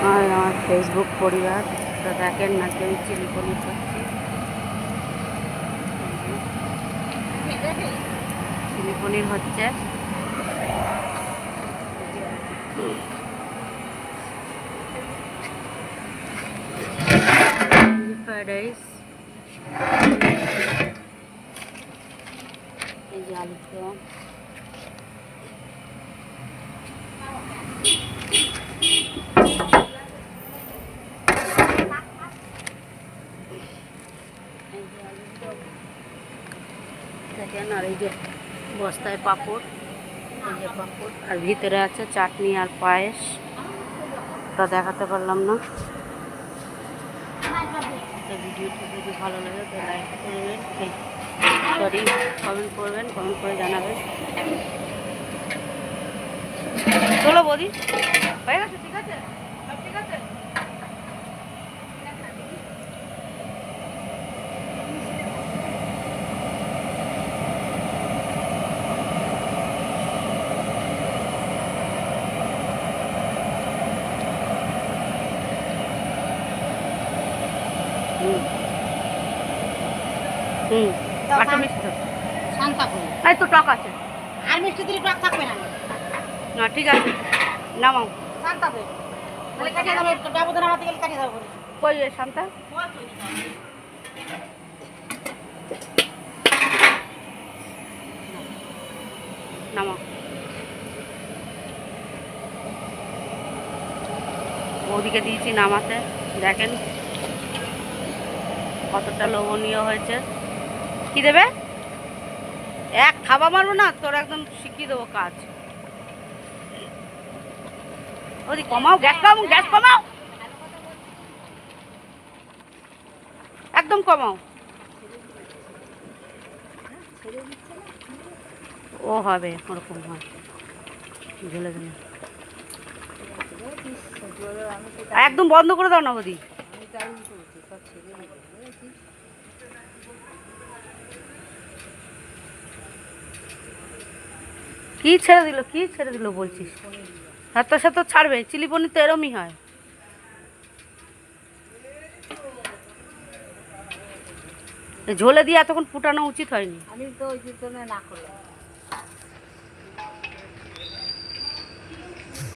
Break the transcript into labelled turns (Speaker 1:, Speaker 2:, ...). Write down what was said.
Speaker 1: আর আমার ফেসবুক পরিবার তো দেখেন না কেউ চিলি পনির করছি। চিলি পনির হচ্ছে, ফ্রাইড রাইস, এই যে আলুর দম, দেখেন। আর এই যে বস্তায় পাঁপড়, এই যে পাঁপড়, আর ভিতরে আছে চাটনি আর পায়েস। তা দেখাতে পারলাম না। তো ভিডিওটি যদি ভালো লাগে তো লাইক করবেন, সরি কমেন্ট করবেন, কমেন্ট করে জানাবেন। চলো বৌদি, হয়ে গেছে? ঠিক আছে, ঠিক আছে। আচ্ছা মিষ্টি
Speaker 2: শান্তা করে
Speaker 1: এই তো টক আছে।
Speaker 2: আর মিষ্টি দিলে টক থাকবে না।
Speaker 1: না ঠিক আছে, নামাও।
Speaker 2: শান্তা হবে বলে কাটিয়ে দাও, ব্যবধান আমাদের গেলে কাটিয়ে দাও বলে।
Speaker 1: কই রে শান্তা? নামাও। বৌদিকে দিয়েছি নামাতে, দেখেন কতটা লোভনীয় হয়েছে। কি দেবে? এক থাবা মারবো না তোর, একদম শিখিয়ে দেবো কাজ। বৌদি কমাও, গ্যাস কমাও, গ্যাস কমাও, একদম কমাও। ও হবে ওরকম হয়, ঝুলে ঝুলে। একদম বন্ধ করে দাও না বৌদি। কি ছেড়ে দিল, কি ছেড়ে দিল বলছিস? সাথে সাথে ছাড়বে, চিলি পনির তো এরমই হয়। ঝোলে দিয়ে এতক্ষণ ফুটানো উচিত হয়নি।
Speaker 2: আমি তো ওই জন্য না করলাম।